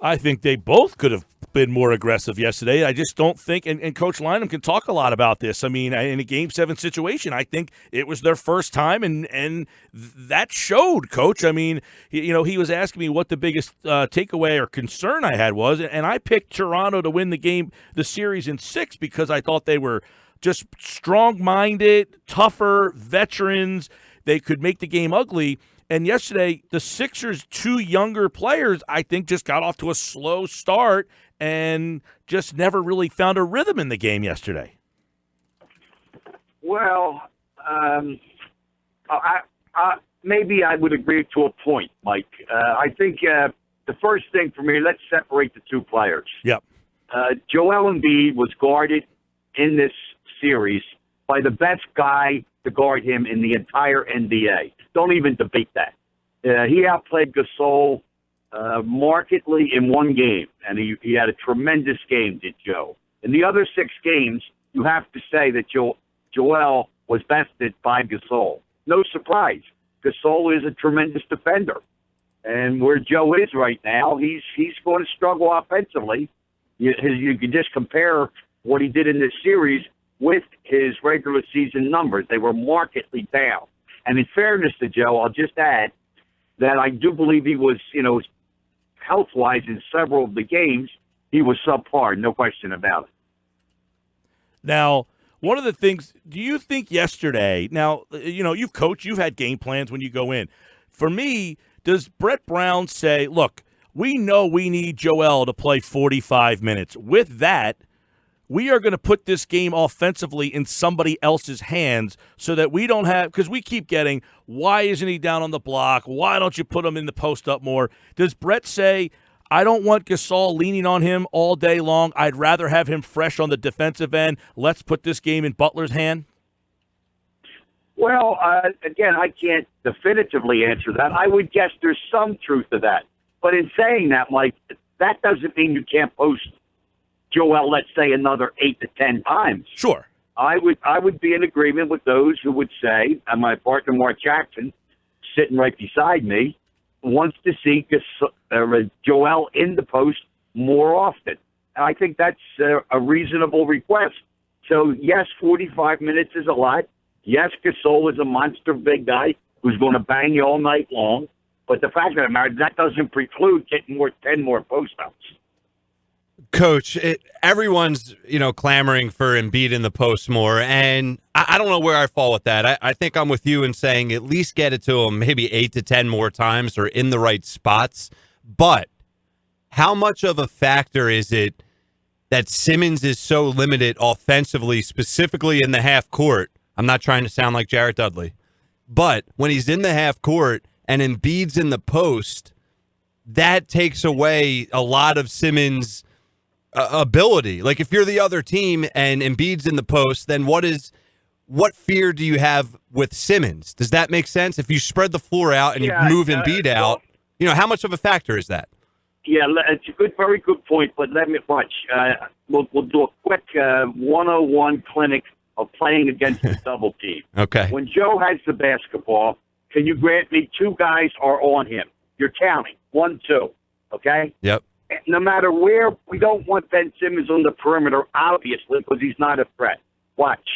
I think they both could have been more aggressive yesterday. I just don't think, and Coach Lynam can talk a lot about this. I mean, in a Game 7 situation, I think it was their first time, and that showed, Coach. I mean, he was asking me what the biggest takeaway or concern I had was, and I picked Toronto to win the series in 6 because I thought they were just strong-minded, tougher veterans. They could make the game ugly. And yesterday, the Sixers' 2 younger players, I think, just got off to a slow start and just never really found a rhythm in the game yesterday. Well, maybe I would agree to a point, Mike. I think the first thing for me, let's separate the 2 players. Yep. Joel Embiid was guarded in this series by the best guy to guard him in the entire NBA. Don't even debate that. He outplayed Gasol markedly in 1 game, and he had a tremendous game, did Joe. In the other 6 games, you have to say that Joel was bested by Gasol. No surprise. Gasol is a tremendous defender. And where Joe is right now, he's going to struggle offensively. You can just compare what he did in this series with his regular season numbers. They were markedly down. And in fairness to Joe, I'll just add that I do believe he was, health-wise in several of the games, he was subpar, no question about it. Now, one of the things, do you think yesterday, now, you've coached, you've had game plans when you go in. For me, does Brett Brown say, look, we know we need Joel to play 45 minutes. With that, we are going to put this game offensively in somebody else's hands so that we don't have – because we keep getting, why isn't he down on the block? Why don't you put him in the post up more? Does Brett say, I don't want Gasol leaning on him all day long. I'd rather have him fresh on the defensive end. Let's put this game in Butler's hand? Well, again, I can't definitively answer that. I would guess there's some truth to that. But in saying that, Mike, that doesn't mean you can't post Joel, let's say, another 8 to 10 times. Sure. I would be in agreement with those who would say, and my partner Mark Jackson, sitting right beside me, wants to see Joel in the post more often. And I think that's a reasonable request. So, yes, 45 minutes is a lot. Yes, Gasol is a monster big guy who's going to bang you all night long. But the fact of the matter, that doesn't preclude getting 10 more post-ups. Coach, everyone's, clamoring for Embiid in the post more, and I don't know where I fall with that. I think I'm with you in saying at least get it to him maybe 8 to 10 more times or in the right spots. But how much of a factor is it that Simmons is so limited offensively, specifically in the half court? I'm not trying to sound like Jarrett Dudley, but when he's in the half court and Embiid's in the post, that takes away a lot of Simmons' ability. Like if you're the other team and Embiid's in the post, then what fear do you have with Simmons? Does that make sense? If you spread the floor out and you move Embiid out, how much of a factor is that? Yeah, it's a very good point. But let me watch. We'll do a quick 101 clinic of playing against the double team. Okay. When Joe has the basketball, can you grant me 2 guys are on him? You're counting 1, 2. Okay. Yep. No matter where, we don't want Ben Simmons on the perimeter, obviously, because he's not a threat. Watch.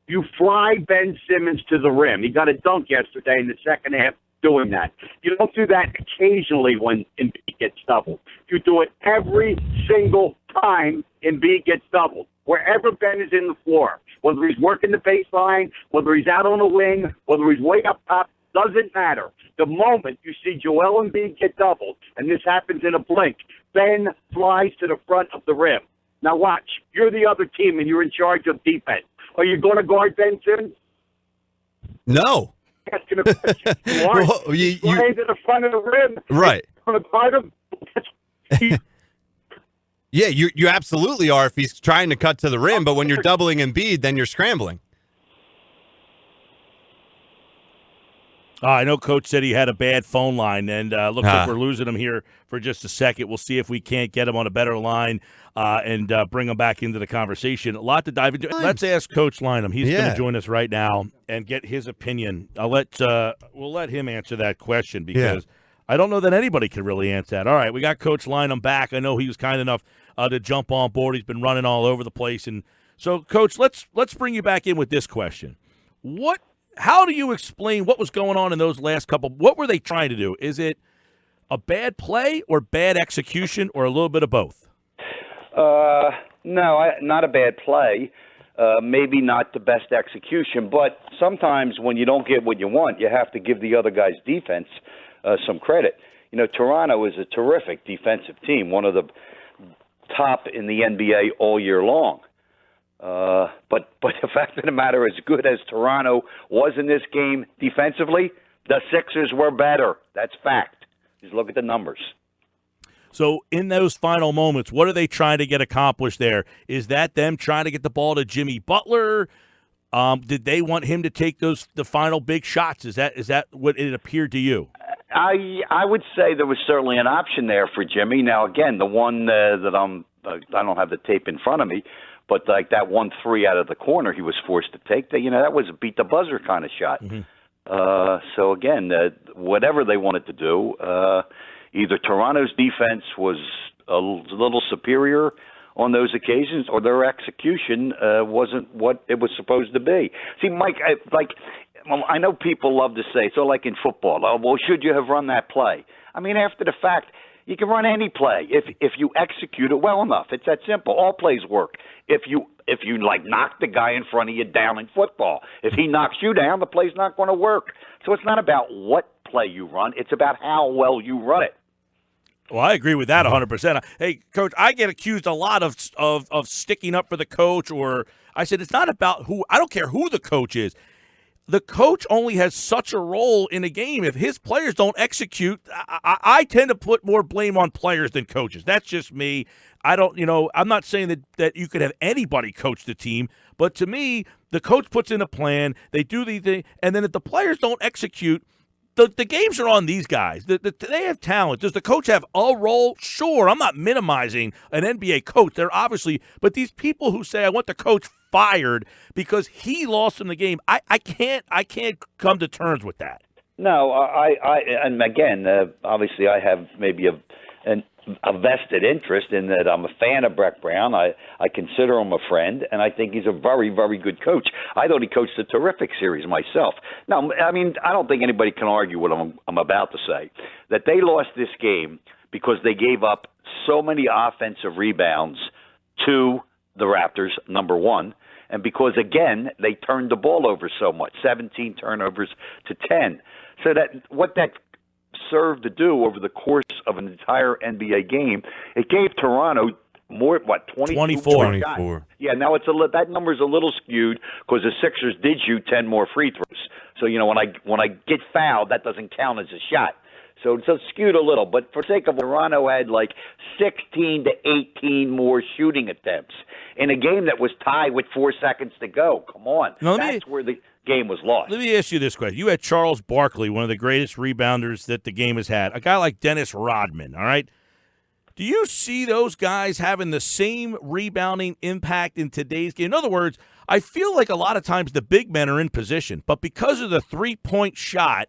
You fly Ben Simmons to the rim. He got a dunk yesterday in the second half doing that. You don't do that occasionally when Embiid gets doubled. You do it every single time Embiid gets doubled. Wherever Ben is in the floor, whether he's working the baseline, whether he's out on the wing, whether he's way up top, doesn't matter. The moment you see Joel Embiid get doubled, and this happens in a blink, Ben flies to the front of the rim. Now watch. You're the other team, and you're in charge of defense. Are you going to guard Ben Simmons? No. Asking a question. You are. Well, you flying to the front of the rim. Right. You're going to guard him? Yeah, you absolutely are if he's trying to cut to the rim, but when you're doubling Embiid, then you're scrambling. I know Coach said he had a bad phone line, and looks like we're losing him here for just a second. We'll see if we can't get him on a better line and bring him back into the conversation. A lot to dive into. Let's ask Coach Lynam. He's going to join us right now and get his opinion. We'll let him answer that question because I don't know that anybody can really answer that. All right, we got Coach Lynam back. I know he was kind enough to jump on board. He's been running all over the place. And so, Coach, let's bring you back in with this question. How do you explain what was going on in those last couple? What were they trying to do? Is it a bad play or bad execution or a little bit of both? No, not a bad play. Maybe not the best execution, but sometimes when you don't get what you want, you have to give the other guy's defense some credit. You know, Toronto is a terrific defensive team, one of the top in the NBA all year long. But the fact of the matter, as good as Toronto was in this game defensively, the Sixers were better. That's fact. Just look at the numbers. So in those final moments, what are they trying to get accomplished there? Is that them trying to get the ball to Jimmy Butler? Did they want him to take the final big shots? Is that what it appeared to you? I would say there was certainly an option there for Jimmy. Now, again, the one that I don't have the tape in front of me, but like that 1-3 out of the corner he was forced to take, that was a beat the buzzer kind of shot. Mm-hmm. So again, whatever they wanted to do, either Toronto's defense was a little superior on those occasions, or their execution wasn't what it was supposed to be. See, Mike, I know people love to say, so like in football, oh, well, should you have run that play? I mean, after the fact, you can run any play if you execute it well enough. It's that simple. All plays work. If you knock the guy in front of you down in football, if he knocks you down, the play's not going to work. So it's not about what play you run. It's about how well you run it. Well, I agree with that 100%. Hey, Coach, I get accused a lot of sticking up for the coach, or I said it's not about who. I don't care who the coach is. The coach only has such a role in a game. If his players don't execute, I tend to put more blame on players than coaches. That's just me. I'm not saying that you could have anybody coach the team, but to me, the coach puts in a plan, they do the thing, and then if the players don't execute, the games are on these guys. They have talent. Does the coach have a role? Sure. I'm not minimizing an NBA coach. They're obviously, but these people who say I want the coach fired because he lost in the game, I can't come to terms with that. No, and again, obviously, I have maybe a vested interest in that. I'm a fan of Brett Brown. I consider him a friend, and I think he's a very, very good coach. I thought he coached a terrific series myself. Now, I mean, I don't think anybody can argue what I'm about to say, that they lost this game because they gave up so many offensive rebounds to the Raptors, number one, and because, again, they turned the ball over so much, 17 turnovers to 10. So that what that served to do over the course of an entire NBA game, it gave Toronto more, 24. Yeah, now that number's a little skewed because the Sixers did shoot 10 more free throws. So, when I get fouled, that doesn't count as a shot. So it's skewed a little. But for sake of Toronto had 16 to 18 more shooting attempts in a game that was tied with 4 seconds to go. Come on. That's where the game was lost. Let me ask you this question. You had Charles Barkley, one of the greatest rebounders that the game has had. A guy like Dennis Rodman, all right? Do you see those guys having the same rebounding impact in today's game? In other words, I feel like a lot of times the big men are in position, but because of the three-point shot,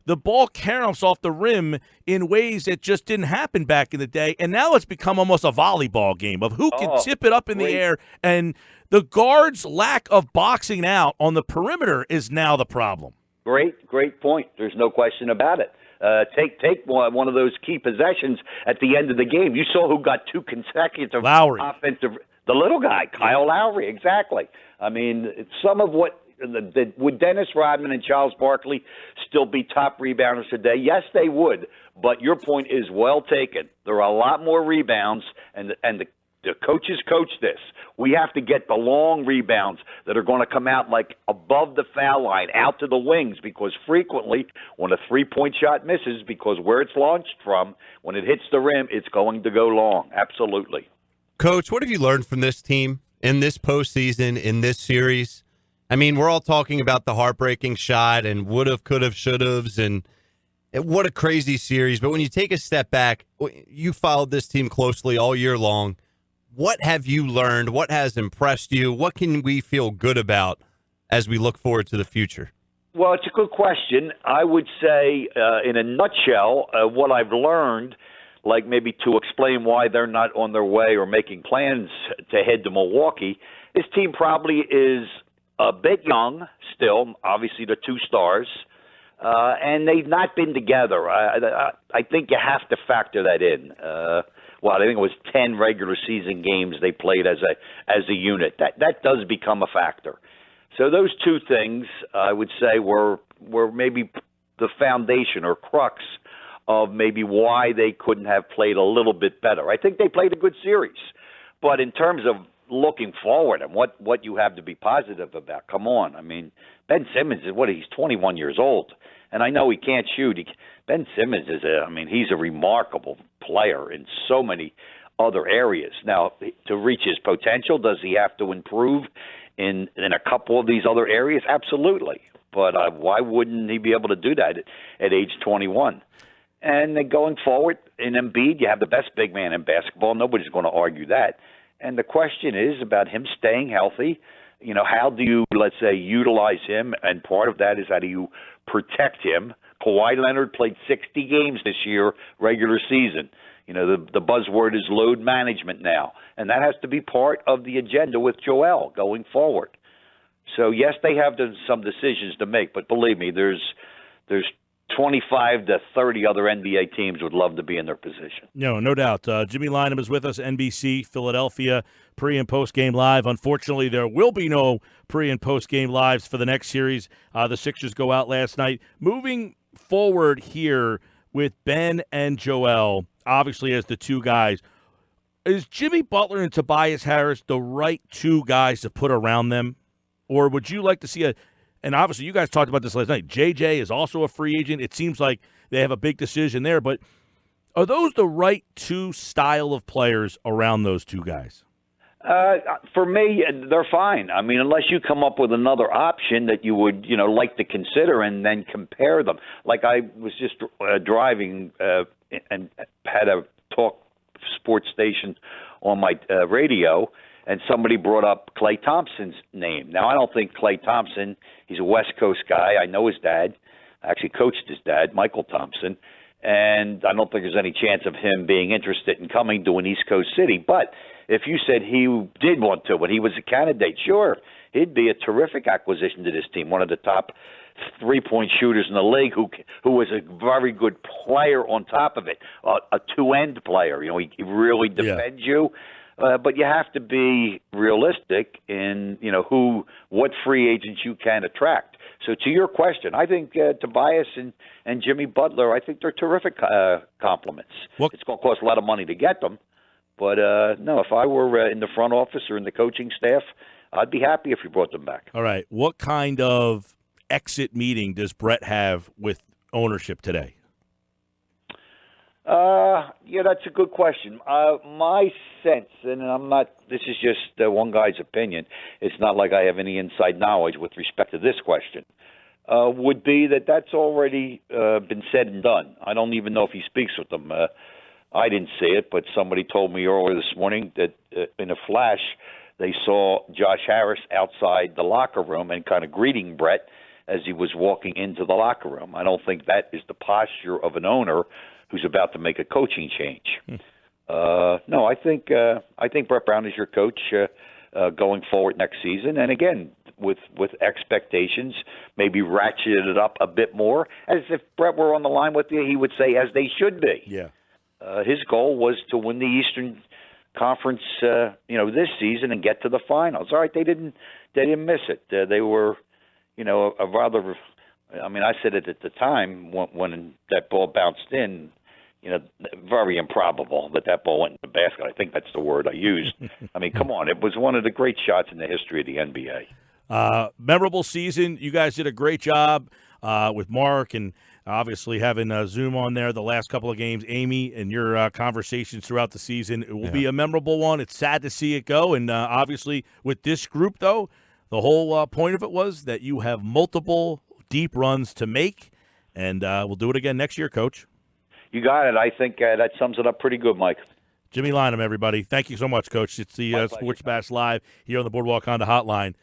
the ball caroms off the rim in ways that just didn't happen back in the day, and now it's become almost a volleyball game of who can tip it up in the air, and the guards' lack of boxing out on the perimeter is now the problem. Great point. There's no question about it. Take one of those key possessions at the end of the game. You saw who got two consecutive offensive. The little guy, Kyle Lowry, exactly. I mean, some of what would Dennis Rodman and Charles Barkley still be top rebounders today? Yes, they would. But your point is well taken. There are a lot more rebounds, and the coaches coach this. We have to get the long rebounds that are going to come out above the foul line, out to the wings, because frequently when a three-point shot misses, because where it's launched from, when it hits the rim, it's going to go long. Absolutely. Coach, what have you learned from this team in this postseason, in this series? I mean, we're all talking about the heartbreaking shot and would-have, could-have, should-haves, and what a crazy series. But when you take a step back, you followed this team closely all year long. What have you learned? What has impressed you? What can we feel good about as we look forward to the future? Well, it's a good question. I would say, in a nutshell, what I've learned, like maybe to explain why they're not on their way or making plans to head to Milwaukee, this team probably is a bit young still, obviously the two stars, and they've not been together. I think you have to factor that in. I think it was 10 regular season games they played as a unit. That does become a factor. So those two things, I would say, were maybe the foundation or crux of maybe why they couldn't have played a little bit better. I think they played a good series. But in terms of looking forward and what you have to be positive about, come on. I mean, Ben Simmons he's 21 years old. And I know he can't shoot. Ben Simmons he's a remarkable player in so many other areas. Now, to reach his potential, does he have to improve in a couple of these other areas? Absolutely. But why wouldn't he be able to do that at age 21? And then going forward, in Embiid, you have the best big man in basketball. Nobody's going to argue that. And the question is about him staying healthy. You know, how do you, let's say, utilize him? And part of that is how do you protect him? Kawhi Leonard played 60 games this year, regular season. You know, the buzzword is load management now. And that has to be part of the agenda with Joel going forward. So, yes, they have some decisions to make. But believe me, there's 25 to 30 other NBA teams would love to be in their position. No doubt. Jimmy Lynam is with us, NBC, Philadelphia, pre- and post-game live. Unfortunately, there will be no pre- and post-game lives for the next series. The Sixers go out last night. Moving forward here with Ben and Joel, obviously as the two guys, is Jimmy Butler and Tobias Harris the right two guys to put around them? Or would you like to see and obviously you guys talked about this last night, JJ is also a free agent. It seems like they have a big decision there, but are those the right two style of players around those two guys? For me, they're fine. I mean, unless you come up with another option that you would, like to consider and then compare them. Like I was just driving and had a talk sports station on my radio, and somebody brought up Klay Thompson's name. Now, I don't think Klay Thompson, he's a West Coast guy. I know his dad. I actually coached his dad, Michael Thompson. And I don't think there's any chance of him being interested in coming to an East Coast city. But if you said he did want to, when he was a candidate, sure, he'd be a terrific acquisition to this team, one of the top three-point shooters in the league who was a very good player on top of it, a two-end player. He really defends you. But you have to be realistic in, what free agents you can attract. So to your question, I think Tobias and Jimmy Butler, I think they're terrific compliments. It's going to cost a lot of money to get them. But, no, if I were in the front office or in the coaching staff, I'd be happy if you brought them back. All right. What kind of exit meeting does Brett have with ownership today? That's a good question. My sense, and this is just one guy's opinion, it's not like I have any inside knowledge with respect to this question, would be that's already been said and done. I don't even know if he speaks with them. I didn't see it, but somebody told me earlier this morning that in a flash they saw Josh Harris outside the locker room and kind of greeting Brett as he was walking into the locker room. I don't think that is the posture of an owner who's about to make a coaching change. No, I think Brett Brown is your coach going forward next season. And again, with expectations, maybe ratchet it up a bit more. As if Brett were on the line with you, he would say, as they should be. Yeah. His goal was to win the Eastern Conference, this season and get to the finals. All right, they didn't miss it. They were, a rather. I mean, I said it at the time when that ball bounced in. Very improbable that ball went in the basket. I think that's the word I used. I mean, come on. It was one of the great shots in the history of the NBA. Memorable season. You guys did a great job with Mark and obviously having Zoom on there the last couple of games. Amy, and your conversations throughout the season. It will be a memorable one. It's sad to see it go. And obviously with this group, though, the whole point of it was that you have multiple deep runs to make. And we'll do it again next year, Coach. You got it. I think that sums it up pretty good, Mike. Jimmy Lynam, everybody. Thank you so much, Coach. It's the Sports Bash Live here on the Boardwalk Honda Hotline.